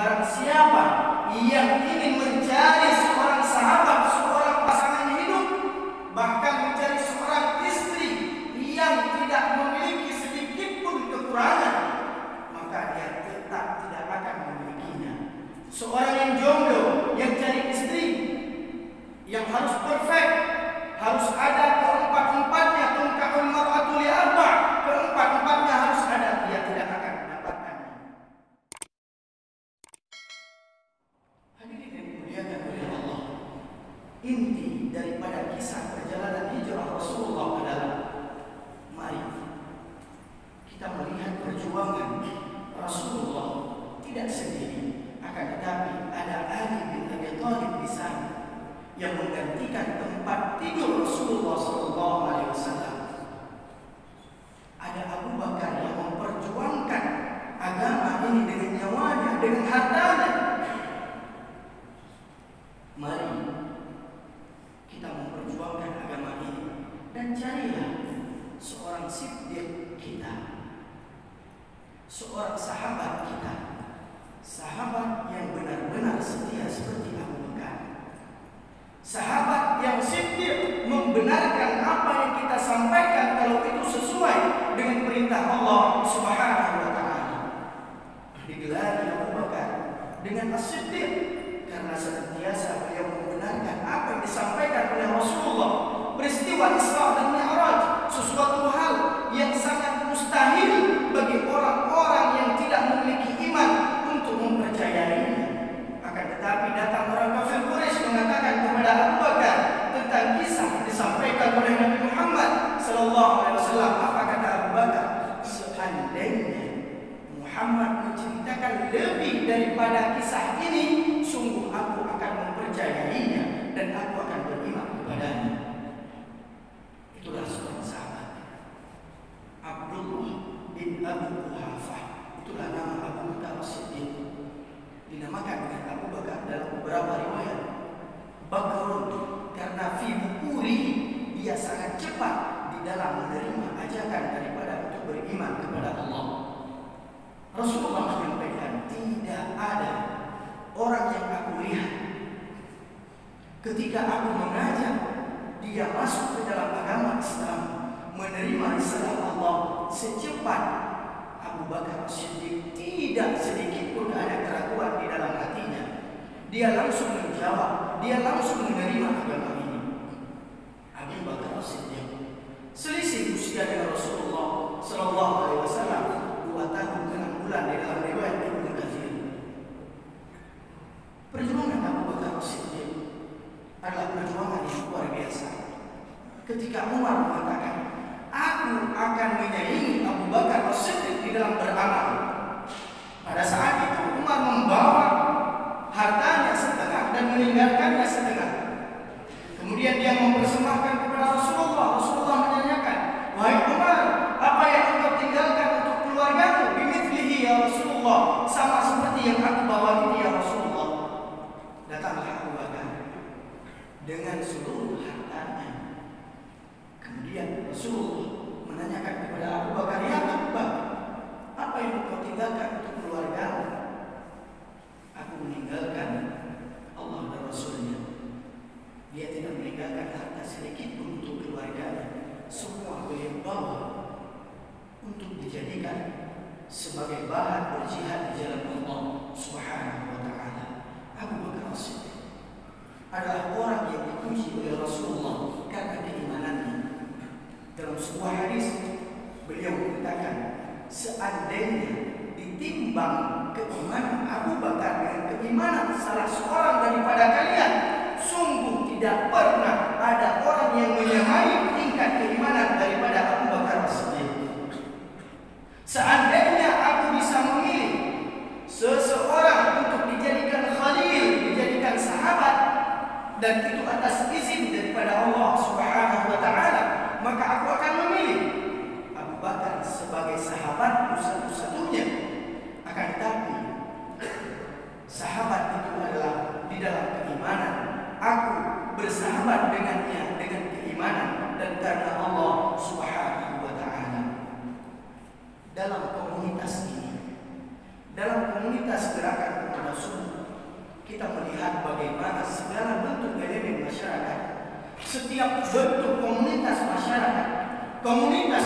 barang siapa yang ingin mencari seorang sahabat, seorang pasangan hidup, bahkan mencari seorang istri yang tidak memiliki sedikit pun kekurangan, maka dia tetap tidak akan memilikinya. Seorang yang jomblo, yang cari istri yang harus perfect, harus ada keempat-empatnya, tunkahul mar'atu li arba', keempat-empatnya harus ada, dia tidak akan mendapatkannya. Hadirin yang dimuliakan oleh Allah, inti daripada kisah perjalanan hijrah Rasulullah adalah mari kita melihat perjuangan Rasulullah tidak sendiri, akan tetapi ada Ali bin Abi Thalib di sana yang menggantikan tempat tidur Rasulullah SAW. Ada Abu Bakar yang memperjuangkan agama ini dengan nyawanya, dengan hartanya. Mari kita memperjuangkan agama ini dan carilah seorang siddiq kita, seorang sahabat kita, sahabat yang benar-benar setia seperti Abu Bakar, sahabat yang siddiq, membenarkan apa yang kita sampaikan kalau itu sesuai dengan perintah Allah Subhanahu wa taala. Digelari Abu Bakar dengan as-siddiq karena senantiasa beliau membenarkan apa yang disampaikan oleh Rasulullah. Peristiwa Isra dan Mi'raj sesuatu hal yang sangat mustahil bagi orang-orang yang tidak memiliki iman untuk mempercayainya. Akan tetapi datang orang kafir Quraisy mengatakan kepada Abu Bakar tentang kisah yang disampaikan oleh Nabi Muhammad SAW. Apa kata Abu Bakar? Seandainya Muhammad menceritakan lebih daripada kisah ini, sungguh aku akan mempercayainya dan aku akan beriman kepadanya. Itulah seorang sahabat, Abdullah bin Abi Quhafah. Itulah nama Abu Bakar As-Siddiq. Dinamakan dengan Abu Bakar dalam beberapa riwayat Bakrun karena fi bukuri, dia sangat cepat di dalam menerima ajakan daripada untuk beriman kepada Allah. Rasulullah menyampaikan, tidak ada orang yang aku lihat ketika aku mengajak dia masuk ke dalam agama Islam, menerima risalah Allah, secepat Abu Bakar As-Siddiq. Tidak sedikit pun ada keraguan di dalam hatinya. Dia langsung menjawab, dia langsung menerima agama ini. Abu Bakar As-Siddiq selisih usia dengan Rasulullah SAW 2 tahun 6 bulan di dalam riwayat Ibnu Katsir. Perjuangan Abu Bakar As-Siddiq adalah perjuangan yang luar biasa. Ketika Umar mengatakan, aku akan menyaingi Abu Bakar As-Siddiq di dalam beramal. Pada saat itu Umar membawa hartanya setengah dan meninggalkannya setengah. Kemudian dia mempersembahkan kepada Rasulullah. Rasulullah menanyakan, wahai Umar, apa yang engkau tinggalkan untuk keluargamu? Bimithlihi ya Rasulullah, sama seperti yang aku bawa ini ya Rasulullah. Datanglah Abu Bakar dengan seluruh hartanya. Kemudian Rasulullah menanyakan kepada Abu Bakar, ya Abu Bakar, apa yang engkau tinggalkan untuk keluargamu? Aku meninggalkan Allah dan Rasulnya. Dia tidak meninggalkan harta sedikit pun untuk keluarganya. Semua beliau bawa untuk dijadikan sebagai bahan berjihad di jalan Allah Subhanahu wa taala. Abu Bakar As-Siddiq adalah orang yang dipuji oleh Rasulullah karena keimanannya. Dalam sebuah hadis beliau mengatakan, seandainya ditimbang keimanan Abu Bakar dengan keimanan salah seorang daripada kalian, sungguh tidak pernah ada orang yang menyamai tingkat keimanan daripada Abu Bakar As-Siddiq. Seandainya aku bisa memilih seseorang untuk dijadikan khalil, dijadikan sahabat, dan itu atas izin daripada Allah Subhanahu wa taala, maka aku akan memilih Abu Bakar sebagai sahabatku satu-satunya. Akan tetapi sahabat itu adalah di dalam keimanan. Aku bersahabat dengannya dengan keimanan dan karena Allah Subhanahu wa taala. Dalam komunitas ini, dalam komunitas gerakan pemuda setiap bentuk komunitas masyarakat, komunitas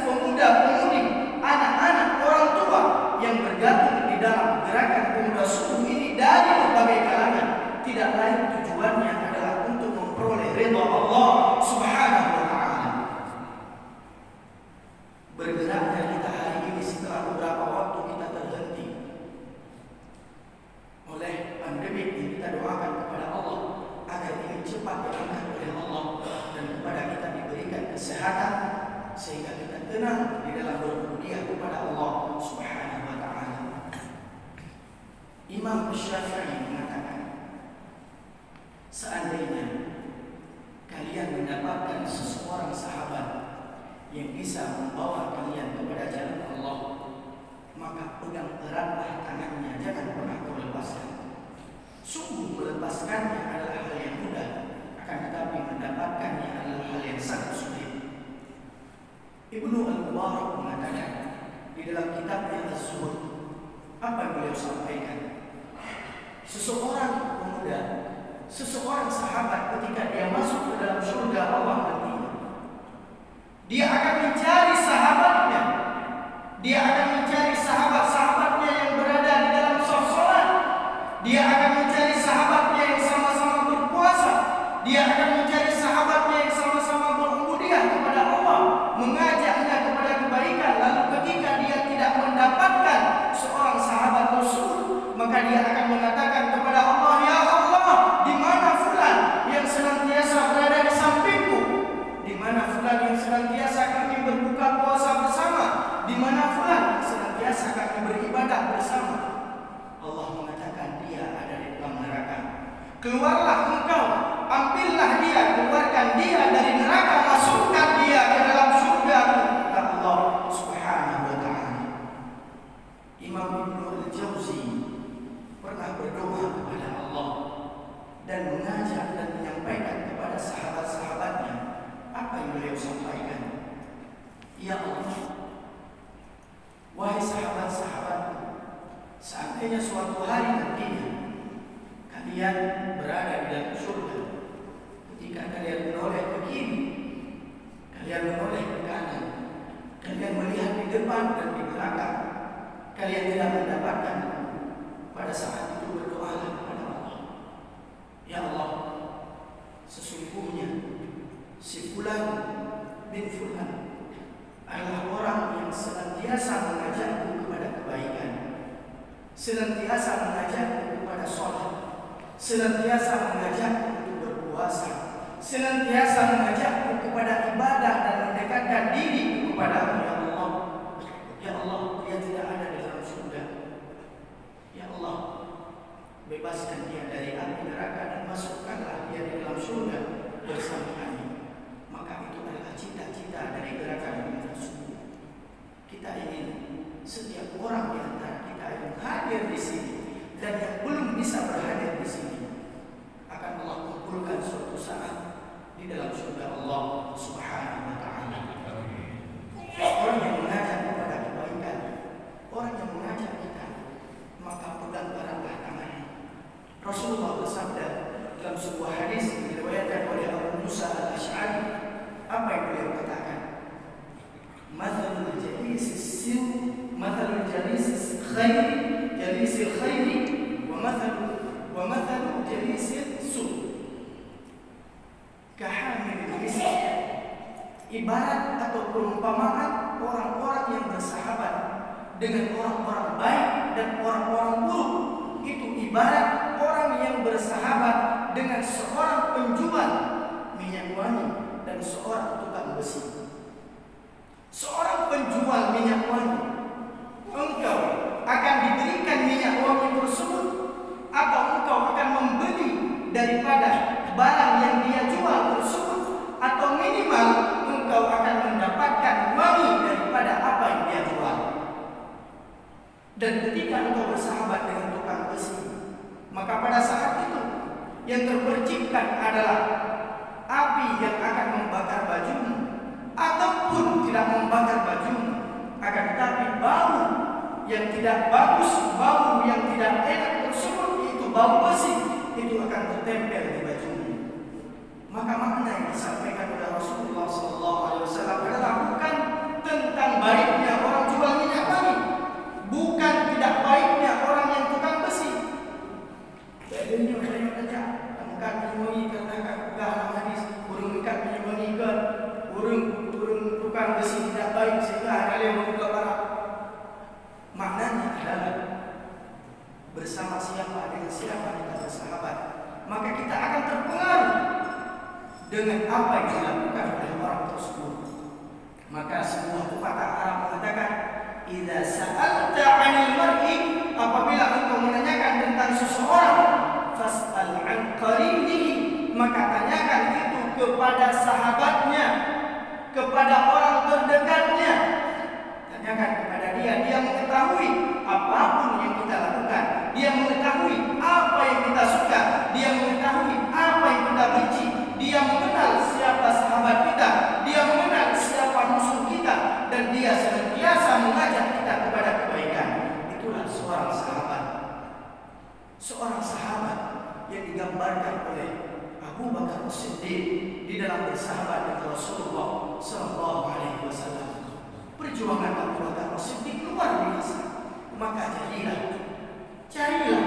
pemuda-pemudi, anak-anak, orang tua yang bergabung di dalam gerakan pemuda subuh ini dari berbagai kalangan, tidak lain tujuannya adalah untuk memperoleh ridha Allah Subhanahu wa taala. Bergeraknya kita hari ini setelah beberapa waktu kita terhenti oleh pandemi ini, kita doakan kepada Allah agar ini cepat diangkat oleh Allah dan kepada kita diberikan kesehatan sehingga kita tenang di dalam berubudiah kepada Allah Subhanahu wa taala. Imam Syafi'i mengatakan, seandainya kalian mendapatkan seseorang sahabat yang bisa membawa kalian kepada jalan Allah, maka pegang eratlah tangannya, jangan pernah kau lepaskan. Sungguh melepaskannya adalah hal yang mudah, akan tetapi mendapatkannya adalah hal yang sangat sulit. Ibnu Al-Mubarak mengatakan di dalam kitabnya Az-Zuhud, apa yang beliau sampaikan? Seseorang pemuda, seseorang sahabat ketika dia masuk ke dalam surga Allah nanti, dia akan mencari sahabatnya. Dia akan mencari sahabat-sahabatnya yang berada di dalam shaf salat. Dia akan mencari sahabatnya yang sama-sama berpuasa. Dia akan mencari sahabatnya yang sama-sama berubudiah kepada Allah, mengajaknya kepada kebaikan. Lalu ketika dia tidak mendapatkan seorang sahabat tersebut, maka dia akan mengatakan kepada Allah, "Ya Allah, di mana fulan yang senantiasa berada di sampingku? Di mana fulan yang senantiasa kami berbuka puasa bersama? Di mana fulan yang senantiasa kami beribadah bersama?" Allah mengatakan dia ada di dalam neraka. Keluarlah engkau, ambillah dia, keluarkan dia dari neraka, masukkan dia ke dalam surga, kata Allah Subhanahu wa taala. Imam Ibnu Al-Jauzi pernah berdoa kepada Allah dan mengajak dan menyampaikan kepada sahabat-sahabatnya. Apa yang beliau sampaikan? Ya Allah, wahai sahabat-sahabatku, seandainya suatu hari nantinya kalian berada di dalam surga, ketika kalian menoleh ke kiri, kalian menoleh ke kanan, kalian melihat di depan dan di belakang, kalian tidak mendapatkan, pada saat itu berdoalah kepada Allah. Ya Allah, sesungguhnya si fulan bin fulan adalah orang yang senantiasa mengajakku kepada kebaikan, senantiasa mengajakku kepada sholat, senantiasa mengajakku untuk berpuasa, senantiasa mengajakku kepada ibadah dan mendekatkan diri kepada-Mu. Ya Allah, ya Allah, dia tidak ada di dalam surga. Ya Allah, bebaskan dia dari api neraka dan masukkanlah dia di dalam surga bersama kami. Maka itu adalah cita-cita dari gerakan pemuda subuh. Kita ingin setiap orang di antara kita yang hadir di sini dan yang belum bisa berhadir di sini akan Allah kumpulkan suatu saat di dalam surga Allah Subhanahu wa taala. Orang yang mengajak kepada kebaikan, orang yang mengajak kita, maka pegang eratlah tangannya. Rasulullah bersabda dalam sebuah hadis yang diriwayatkan oleh Abu Musa Al-Asy'ari, apa yang beliau katakan? Mathalul jalisis khairi wa mathalu jalisil su. Kahamil misk. Ibarat atau perumpamaan orang-orang yang bersahabat dengan orang-orang baik dan orang-orang buruk, itu ibarat orang yang bersahabat dengan seorang penjual minyak wangi dan seorang tukang besi. Seorang penjual minyak wangi, engkau akan diberikan minyak wangi tersebut atau engkau akan membeli daripada barang yang dia jual tersebut, atau minimal engkau akan mendapatkan wangi daripada apa yang dia jual. Dan ketika engkau bersahabat dengan tukang besi, maka pada saat itu yang terpercikkan adalah api yang akan membakar bajumu, ataupun tidak membakar bajumu, akan tetapi bau yang tidak bagus, bau yang tidak enak tersebut, itu bau besi, itu akan tertempel di bajumu. Maka makna yang disampaikan oleh Rasulullah SAW adalah bukan tentang baiknya orang jual minyak wangi, bukan tidak baiknya orang yang tukang besi. Bedanya banyak saja. Angkat minyak karena dalam hadis burung ikat minyak wangi ke burung tukang besi tidak baik sehingga ada yang membuka barang. Maknanya adalah bersama siapa dengan siapa kita bersahabat, maka kita akan terpengaruh dengan apa yang dilakukan oleh orang tersebut. Maka sebuah pepatah Arab mengatakan, "Idza sa'alta 'anil mar'i," apabila engkau menanyakan tentang seseorang, fas'al 'an qarinihi, maka tanyakan itu kepada sahabatnya, kepada orang terdekatnya. Tanyakan kepada dia, dia mengetahui apapun yang kita lakukan, dia mengetahui apa yang kita suka, dia mengetahui apa yang kita benci, dia mengenal siapa sahabat kita, dia mengenal siapa musuh kita, dan dia senantiasa mengajak kita kepada kebaikan. Itulah seorang sahabat. Seorang sahabat yang digambarkan oleh Abu Bakar As-Siddiq di dalam bersahabat dengan Rasulullah SAW. Perjuangan Abu Bakar As-Siddiq luar biasa. Maka carilah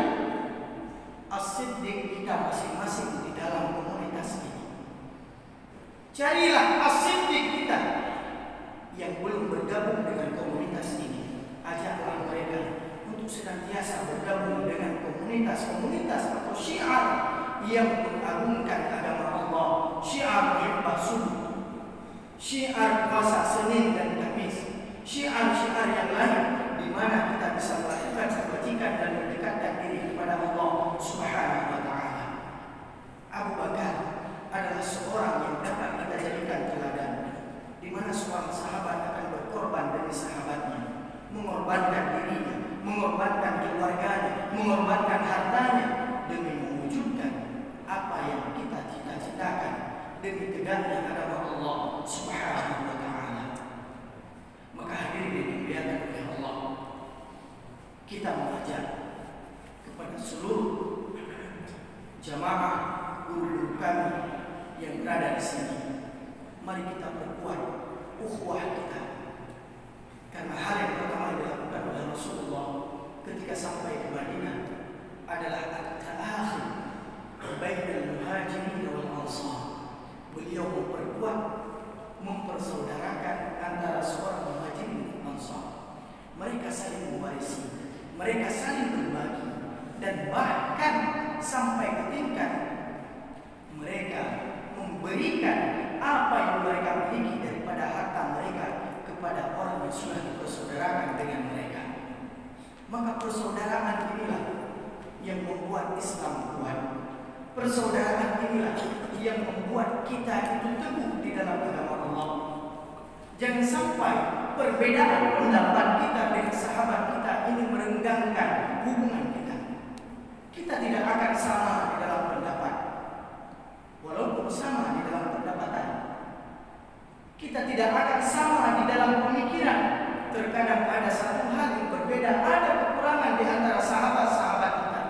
As-Siddiq kita masing-masing di dalam komunitas ini. Carilah As-Siddiq kita yang belum bergabung dengan komunitas ini. Ajaklah mereka untuk senantiasa bergabung dengan komunitas-komunitas atau syiar yang mengagungkan agama Allah. Syiar Hibbah Subuh, syiar puasa Senin dan Kamis, syiar-syiar yang lain di mana kita bisa melakukan kebajikan dan mendekatkan diri kepada Allah Subhanahu wa taala. Abu Bakar adalah seorang yang dapat kita jadikan teladan, di mana seorang sahabat akan berkorban demi sahabatnya, mengorbankan dirinya, mengorbankan keluarganya, mengorbankan hartanya demi mewujudkan apa yang kita cita-citakan demi tegaknya agama Allah Subhanahu wa taala. Maka hadirin dimuliakan oleh Allah, kita mengajak kepada seluruh jamaah guru kami yang berada di sini, mari kita perkuat ukhuwah kita. Karena hal yang pertama yang dilakukan oleh Rasulullah ketika sampai ke Madinah adalah at-ta'akhi bainal muhajirin wal ansar. Beliau memperkuat, mempersaudarakan antara seorang muhajirin dan ansar. Mereka saling mewarisi, mereka saling berbagi, dan bahkan sampai ke tingkat mereka memberikan apa yang mereka miliki daripada harta mereka kepada orang yang sudah dipersaudarakan dengan mereka. Maka persaudaraan inilah yang membuat Islam kuat. Persaudaraan inilah yang membuat kita itu teguh di dalam agama Allah. Jangan sampai perbedaan pendapat kita dengan sahabat kita ini merenggangkan hubungan kita. Kita tidak akan sama di dalam pendapat, walaupun sama di dalam pendapatan. Kita tidak akan sama di dalam pemikiran. Terkadang ada satu hal yang berbeda, ada kekurangan di antara sahabat-sahabat kita.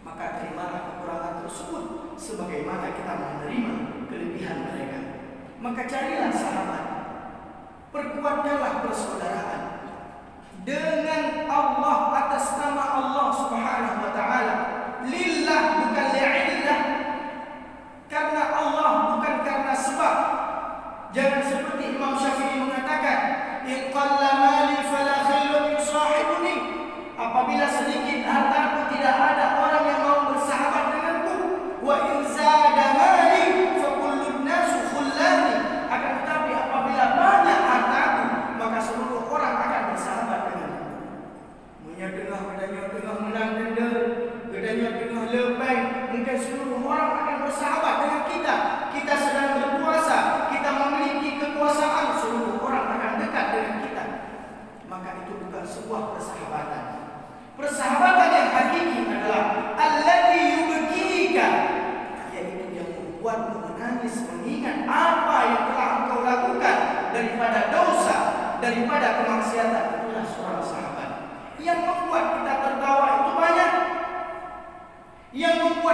Maka terimalah kekurangan tersebut sebagaimana kita menerima kelebihan mereka. Maka carilah sahabat, perkuatkanlah persaudaraan dengan Allah, atas nama Allah Subhanahu wa taala. Lillah, bukan li'illah. Karena Allah, bukan karena sebab. Jangan seperti Imam Syafi'i mengatakan, in qalla mali fala khairun yusahibuni. Apabila sedikit hartaku, tidak ada orang yang mau bersahabat denganku. Wa in zada mali fa kullu nasu khullani. Akan tetapi apabila banyak hartaku, maka seluruh orang akan bersahabat denganku. Munya tengah menang tender, gedanya tengah lepeng, mungkin seluruh orang akan bersahabat dengan kita. Kita sedang berkuasa, kita memiliki kekuasaan, seluruh orang akan dekat dengan kita. Maka itu bukan sebuah persahabatan. Persahabatan yang hakiki adalah alladzi yubkika, yaitu yang membuatmu menangis mengingat apa yang telah engkau lakukan daripada dosa, daripada kemaksiatan. Itulah seorang sahabat. Yang membuat kita tertawa itu banyak, yang membuat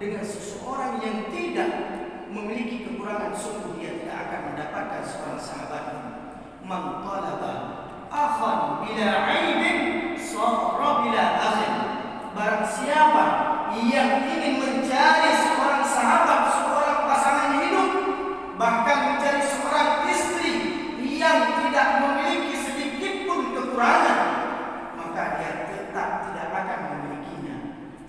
dengan seseorang yang tidak memiliki kekurangan, sungguh dia tidak akan mendapatkan seorang sahabat. Man talaba akhan bila aibin sara bila akhin. Barang siapa yang ingin mencari seorang sahabat, seorang pasangan hidup, bahkan mencari seorang istri yang tidak memiliki sedikit pun kekurangan, maka dia tetap tidak akan memilikinya.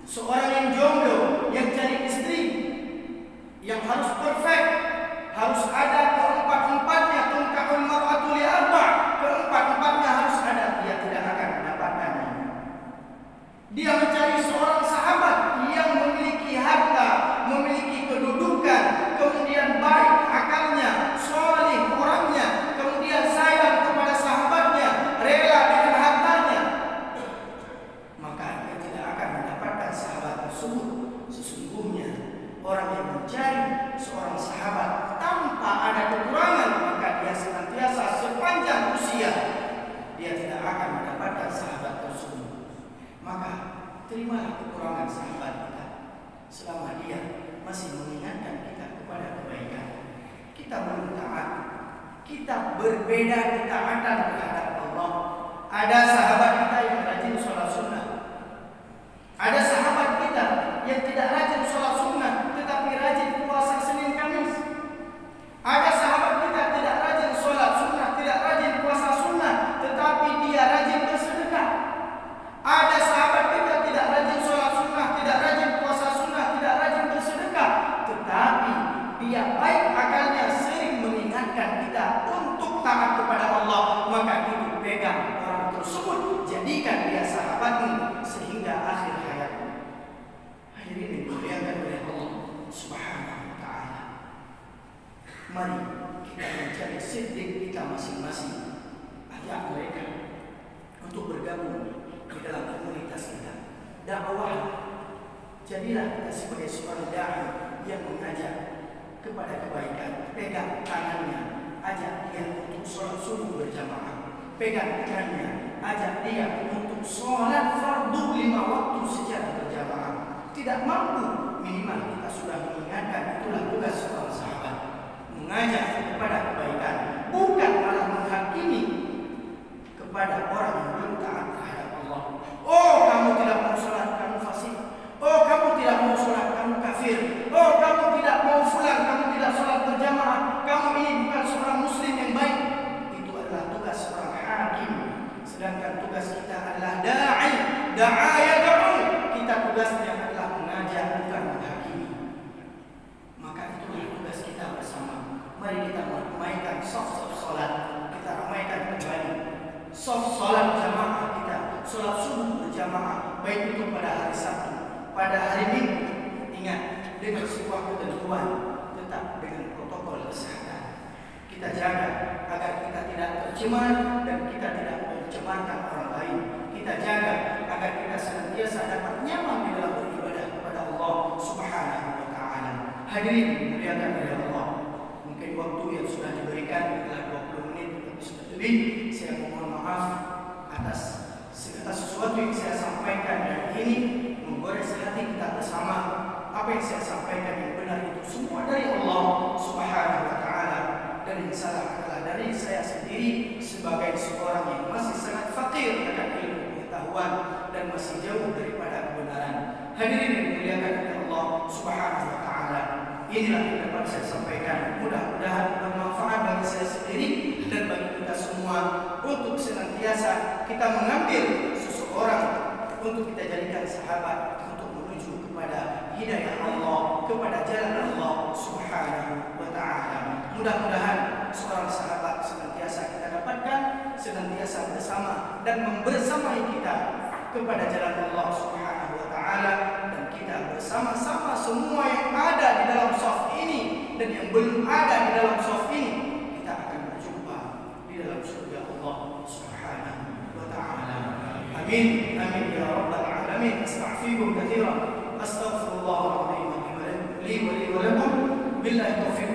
Seorang yang jomblo, yang cari istri yang harus perfect, harus ada keempat-empatnya, tunkahul mar'atu li arba', keempat-empatnya harus ada, dia tidak akan mendapatkannya. Dia mencari seorang sahabat yang memiliki harta, memiliki kedudukan, kemudian baik akalnya, saleh orangnya, kemudian sayang kepada sahabatnya, rela dengan hartanya, maka dia tidak akan mendapatkan sahabat tersebut. Sesungguhnya orang yang mencari seorang sahabat tanpa ada kekurangan, maka dia senantiasa sepanjang usia dia tidak akan mendapatkan sahabat tersebut. Maka terimalah kekurangan sahabat kita selama dia masih mengingatkan kita kepada kebaikan. Kita belum taat, kita berbeda ketaatan terhadap Allah. Ada sahabat kita yang rajin sholat sunnah, ada sahabat kita yang tidak rajin sholat sunnah tetapi rajin puasa Senin Kamis. Ada sahabat kita tidak rajin sholat sunnah, tidak rajin puasa sunnah, tetapi dia rajin bersedekah. Ada sahabat kita tidak rajin sholat sunnah, tidak rajin puasa sunnah, tidak rajin bersedekah, tetapi dia baik akalnya, sering mengingatkan kita untuk taat kepada Allah. Maka itu pegang orang tersebut, jadikan dia sahabatmu sehingga akhir hayatmu. Hadirin yang dimuliakan oleh Allah Subhanahu wa Ta'ala, mari kita mencari siddiq kita masing-masing, ajak mereka untuk bergabung di dalam komunitas kita. Dakwah, jadilah kita sebagai seorang dai yang mengajak kepada kebaikan. Pegang tangannya, ajak dia untuk sholat subuh berjamaah. Pegang tangannya, ajak dia untuk sholat fardu 5 waktu secara berjamaah. Tidak mampu, minimal kita sudah mengingatkan. Itulah tugas seorang sahabat, mengajak kepada kebaikan, bukan malah menghakimi kepada orang yang belum taat terhadap Allah. Oh, kamu tidak mau sholat, kamu fasik. Oh, kamu tidak mau sholat, kamu kafir. Oh, kamu tidak mau fulan, kamu tidak sholat berjamaah, kamu ini bukan seorang muslim yang baik. Itu adalah tugas seorang hakim. Sedangkan tugas kita adalah da'i, da'aya da'u. Kita tugasnya adalah mengajak, bukan menghakimi. Maka itulah tugas kita bersama. Mari kita ramaikan soft sholat. Kita ramaikan kembali soft sholat jamaah kita, sholat subuh berjamaah, baik itu pada hari Sabtu, pada hari Minggu. Ingat, dengan sebuah ketentuan, tetap dengan protokol kesehatan. Kita jaga agar kita tidak tercemar dan kita tidak mencemarkan orang lain. Kita jaga agar kita senantiasa dapat nyaman di dalam beribadah kepada Allah Subhanahu wa Ta'ala. Hadirin dimuliakan oleh Allah, mungkin waktu yang sudah diberikan adalah 20 menit atau sudah lebih. Saya mohon maaf atas segala sesuatu yang saya sampaikan hari ini menggores hati kita bersama. Apa yang saya sampaikan yang benar itu semua dari Allah Subhanahu wa Ta'ala, dan yang salah adalah dari saya sendiri sebagai seorang yang masih sangat fakir akan ilmu pengetahuan dan masih jauh daripada kebenaran. Hadirin yang dimuliakan oleh Allah Subhanahu wa Ta'ala, inilah yang dapat saya sampaikan. Mudah-mudahan bermanfaat bagi saya sendiri dan bagi kita semua, untuk senantiasa kita mengambil seseorang untuk kita jadikan sahabat, untuk menuju kepada hidayah Allah, kepada jalan Allah Subhanahu wa Ta'ala. Mudah-mudahan seorang sahabat senantiasa kita dapatkan, senantiasa bersama dan membersamai kita kepada jalan Allah Subhanahu wa Ta'ala, dan kita bersama-sama semua yang ada di dalam shaf ini dan yang belum ada di dalam shaf ini, kita akan berjumpa di dalam surga Allah Subhanahu wa Ta'ala. Amin, amin ya rabbal alamin. Astaghfirullahaladzim katsiran, astaghfirullahaladzim li wa lakum, billahi taufiq.